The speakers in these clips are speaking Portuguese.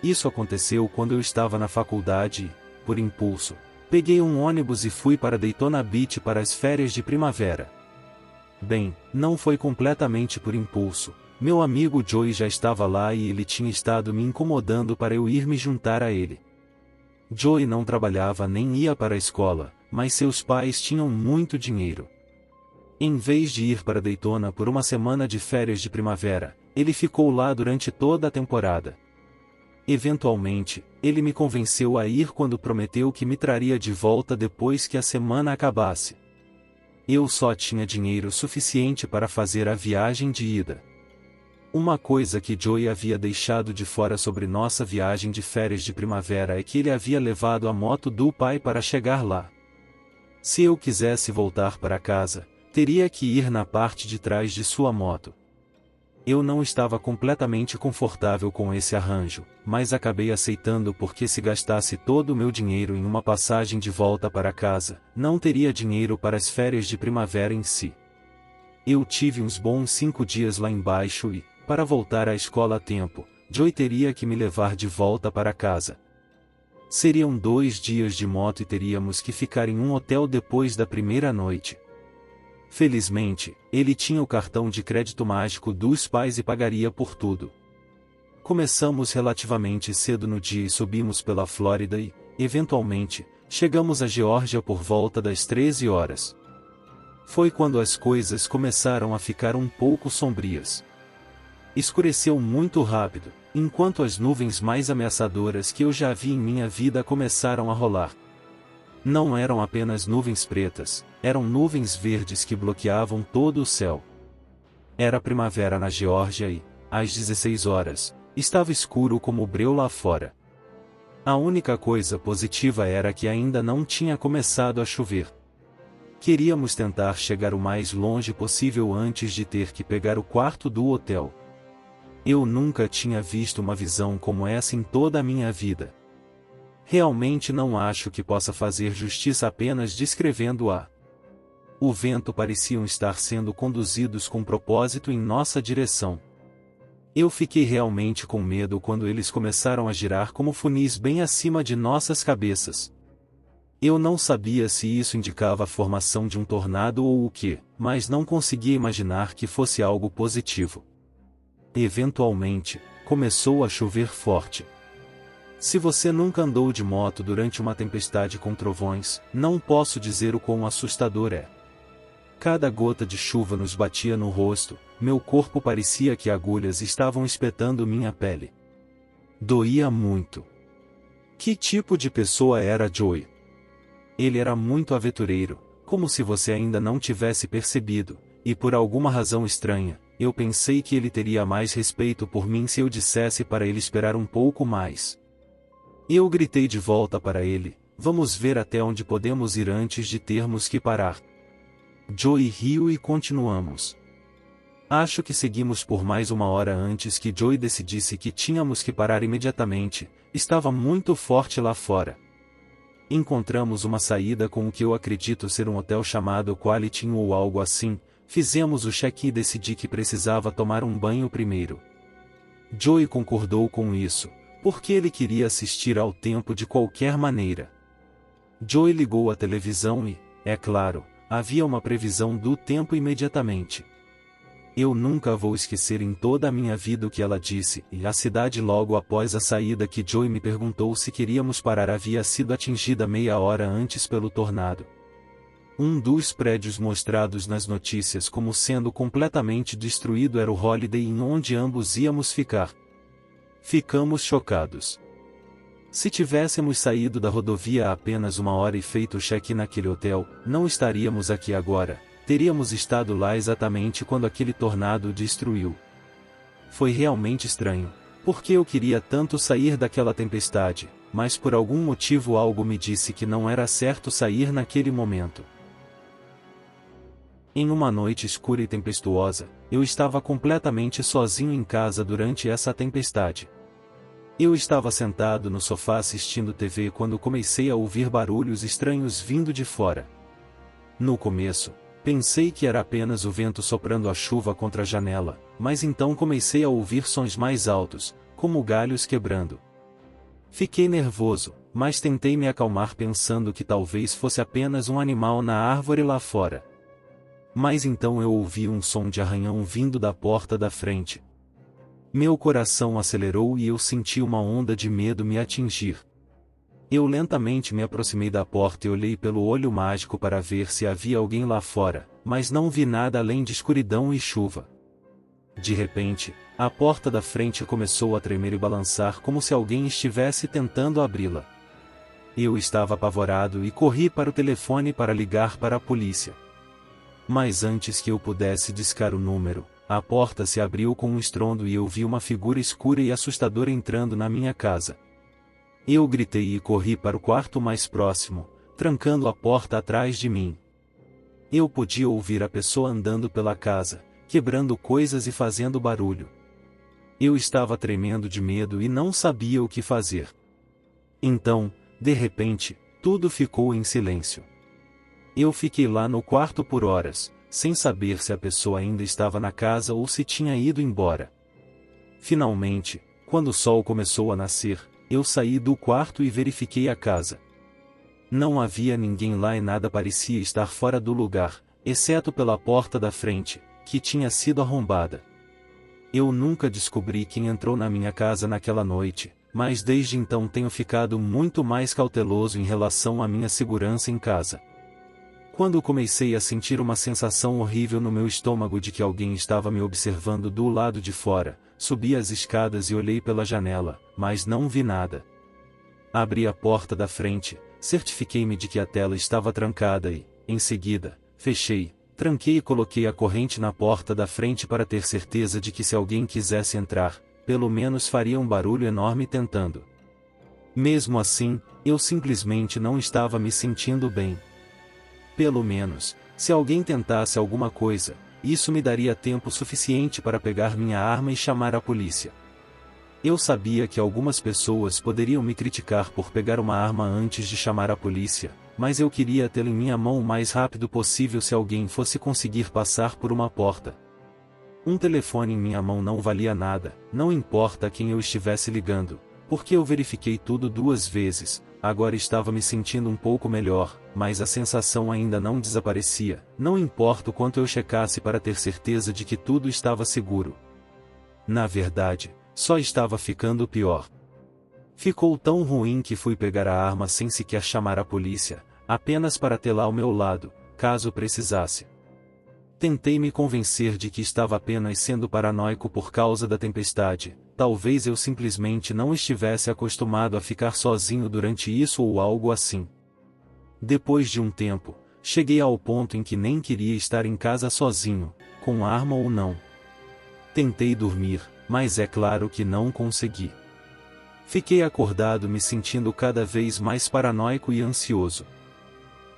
Isso aconteceu quando eu estava na faculdade e, por impulso, peguei um ônibus e fui para Daytona Beach para as férias de primavera. Bem, não foi completamente por impulso. Meu amigo Joey já estava lá e ele tinha estado me incomodando para eu ir me juntar a ele. Joey não trabalhava nem ia para a escola, mas seus pais tinham muito dinheiro. Em vez de ir para Daytona por uma semana de férias de primavera, ele ficou lá durante toda a temporada. Eventualmente, ele me convenceu a ir quando prometeu que me traria de volta depois que a semana acabasse. Eu só tinha dinheiro suficiente para fazer a viagem de ida. Uma coisa que Joey havia deixado de fora sobre nossa viagem de férias de primavera é que ele havia levado a moto do pai para chegar lá. Se eu quisesse voltar para casa, teria que ir na parte de trás de sua moto. Eu não estava completamente confortável com esse arranjo, mas acabei aceitando porque se gastasse todo o meu dinheiro em uma passagem de volta para casa, não teria dinheiro para as férias de primavera em si. Eu tive uns bons 5 dias lá embaixo e, para voltar à escola a tempo, Joey teria que me levar de volta para casa. Seriam 2 dias de moto e teríamos que ficar em um hotel depois da primeira noite. Felizmente, ele tinha o cartão de crédito mágico dos pais e pagaria por tudo. Começamos relativamente cedo no dia e subimos pela Flórida e, eventualmente, chegamos à Geórgia por volta das 13 horas. Foi quando as coisas começaram a ficar um pouco sombrias. Escureceu muito rápido, enquanto as nuvens mais ameaçadoras que eu já vi em minha vida começaram a rolar. Não eram apenas nuvens pretas, eram nuvens verdes que bloqueavam todo o céu. Era primavera na Geórgia e, às 16 horas, estava escuro como o breu lá fora. A única coisa positiva era que ainda não tinha começado a chover. Queríamos tentar chegar o mais longe possível antes de ter que pegar o quarto do hotel. Eu nunca tinha visto uma visão como essa em toda a minha vida. Realmente não acho que possa fazer justiça apenas descrevendo-a. O vento pareciam estar sendo conduzidos com propósito em nossa direção. Eu fiquei realmente com medo quando eles começaram a girar como funis bem acima de nossas cabeças. Eu não sabia se isso indicava a formação de um tornado ou o que, mas não conseguia imaginar que fosse algo positivo. Eventualmente, começou a chover forte. Se você nunca andou de moto durante uma tempestade com trovões, não posso dizer o quão assustador é. Cada gota de chuva nos batia no rosto, meu corpo parecia que agulhas estavam espetando minha pele. Doía muito. Que tipo de pessoa era Joey? Ele era muito aventureiro, como se você ainda não tivesse percebido, e por alguma razão estranha, eu pensei que ele teria mais respeito por mim se eu dissesse para ele esperar um pouco mais. Eu gritei de volta para ele, vamos ver até onde podemos ir antes de termos que parar. Joey riu e continuamos. Acho que seguimos por mais 1 hora antes que Joey decidisse que tínhamos que parar imediatamente, estava muito forte lá fora. Encontramos uma saída com o que eu acredito ser um hotel chamado Quality Inn ou algo assim, fizemos o check-in e decidi que precisava tomar um banho primeiro. Joey concordou com isso, porque ele queria assistir ao tempo de qualquer maneira. Joey ligou a televisão e, é claro, havia uma previsão do tempo imediatamente. Eu nunca vou esquecer em toda a minha vida o que ela disse, e a cidade logo após a saída que Joey me perguntou se queríamos parar havia sido atingida meia hora antes pelo tornado. Um dos prédios mostrados nas notícias como sendo completamente destruído era o Holiday Inn onde ambos íamos ficar. Ficamos chocados. Se tivéssemos saído da rodovia há apenas 1 hora e feito o check-in naquele hotel, não estaríamos aqui agora, teríamos estado lá exatamente quando aquele tornado o destruiu. Foi realmente estranho, porque eu queria tanto sair daquela tempestade, mas por algum motivo algo me disse que não era certo sair naquele momento. Em uma noite escura e tempestuosa, eu estava completamente sozinho em casa durante essa tempestade. Eu estava sentado no sofá assistindo TV quando comecei a ouvir barulhos estranhos vindo de fora. No começo, pensei que era apenas o vento soprando a chuva contra a janela, mas então comecei a ouvir sons mais altos, como galhos quebrando. Fiquei nervoso, mas tentei me acalmar pensando que talvez fosse apenas um animal na árvore lá fora. Mas então eu ouvi um som de arranhão vindo da porta da frente. Meu coração acelerou e eu senti uma onda de medo me atingir. Eu lentamente me aproximei da porta e olhei pelo olho mágico para ver se havia alguém lá fora, mas não vi nada além de escuridão e chuva. De repente, a porta da frente começou a tremer e balançar como se alguém estivesse tentando abri-la. Eu estava apavorado e corri para o telefone para ligar para a polícia. Mas antes que eu pudesse discar o número, a porta se abriu com um estrondo e eu vi uma figura escura e assustadora entrando na minha casa. Eu gritei e corri para o quarto mais próximo, trancando a porta atrás de mim. Eu podia ouvir a pessoa andando pela casa, quebrando coisas e fazendo barulho. Eu estava tremendo de medo e não sabia o que fazer. Então, de repente, tudo ficou em silêncio. Eu fiquei lá no quarto por horas, sem saber se a pessoa ainda estava na casa ou se tinha ido embora. Finalmente, quando o sol começou a nascer, eu saí do quarto e verifiquei a casa. Não havia ninguém lá e nada parecia estar fora do lugar, exceto pela porta da frente, que tinha sido arrombada. Eu nunca descobri quem entrou na minha casa naquela noite, mas desde então tenho ficado muito mais cauteloso em relação à minha segurança em casa. Quando comecei a sentir uma sensação horrível no meu estômago de que alguém estava me observando do lado de fora, subi as escadas e olhei pela janela, mas não vi nada. Abri a porta da frente, certifiquei-me de que a tela estava trancada e, em seguida, fechei, tranquei e coloquei a corrente na porta da frente para ter certeza de que se alguém quisesse entrar, pelo menos faria um barulho enorme tentando. Mesmo assim, eu simplesmente não estava me sentindo bem. Pelo menos, se alguém tentasse alguma coisa, isso me daria tempo suficiente para pegar minha arma e chamar a polícia. Eu sabia que algumas pessoas poderiam me criticar por pegar uma arma antes de chamar a polícia, mas eu queria tê-la em minha mão o mais rápido possível se alguém fosse conseguir passar por uma porta. Um telefone em minha mão não valia nada, não importa a quem eu estivesse ligando, porque eu verifiquei tudo 2 vezes. Agora estava me sentindo um pouco melhor, mas a sensação ainda não desaparecia, não importa o quanto eu checasse para ter certeza de que tudo estava seguro. Na verdade, só estava ficando pior. Ficou tão ruim que fui pegar a arma sem sequer chamar a polícia, apenas para tê-la ao meu lado, caso precisasse. Tentei me convencer de que estava apenas sendo paranoico por causa da tempestade. Talvez eu simplesmente não estivesse acostumado a ficar sozinho durante isso ou algo assim. Depois de um tempo, cheguei ao ponto em que nem queria estar em casa sozinho, com arma ou não. Tentei dormir, mas é claro que não consegui. Fiquei acordado me sentindo cada vez mais paranoico e ansioso.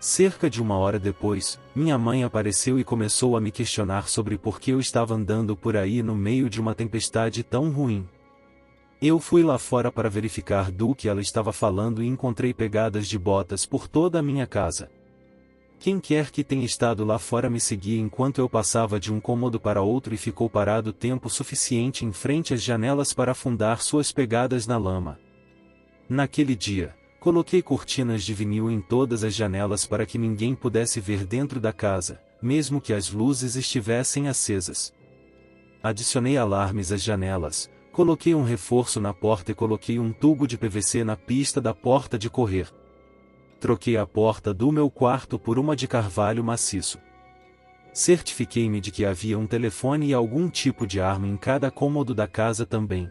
Cerca de 1 hora depois, minha mãe apareceu e começou a me questionar sobre por que eu estava andando por aí no meio de uma tempestade tão ruim. Eu fui lá fora para verificar do que ela estava falando e encontrei pegadas de botas por toda a minha casa. Quem quer que tenha estado lá fora me seguia enquanto eu passava de um cômodo para outro e ficou parado tempo suficiente em frente às janelas para afundar suas pegadas na lama. Naquele dia, coloquei cortinas de vinil em todas as janelas para que ninguém pudesse ver dentro da casa, mesmo que as luzes estivessem acesas. Adicionei alarmes às janelas, coloquei um reforço na porta e coloquei um tubo de PVC na pista da porta de correr. Troquei a porta do meu quarto por uma de carvalho maciço. Certifiquei-me de que havia um telefone e algum tipo de arma em cada cômodo da casa também.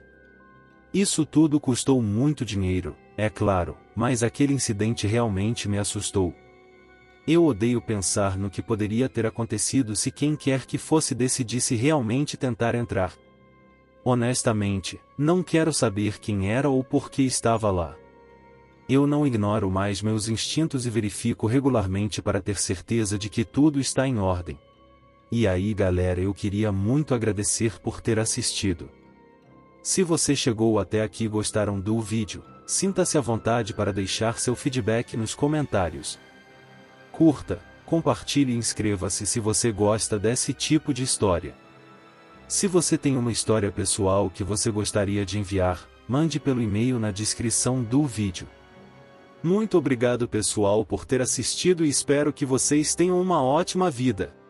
Isso tudo custou muito dinheiro, é claro, mas aquele incidente realmente me assustou. Eu odeio pensar no que poderia ter acontecido se quem quer que fosse decidisse realmente tentar entrar. Honestamente, não quero saber quem era ou por que estava lá. Eu não ignoro mais meus instintos e verifico regularmente para ter certeza de que tudo está em ordem. E aí galera, eu queria muito agradecer por ter assistido. Se você chegou até aqui e gostaram do vídeo, sinta-se à vontade para deixar seu feedback nos comentários. Curta, compartilhe e inscreva-se se você gosta desse tipo de história. Se você tem uma história pessoal que você gostaria de enviar, mande pelo e-mail na descrição do vídeo. Muito obrigado pessoal por ter assistido e espero que vocês tenham uma ótima vida.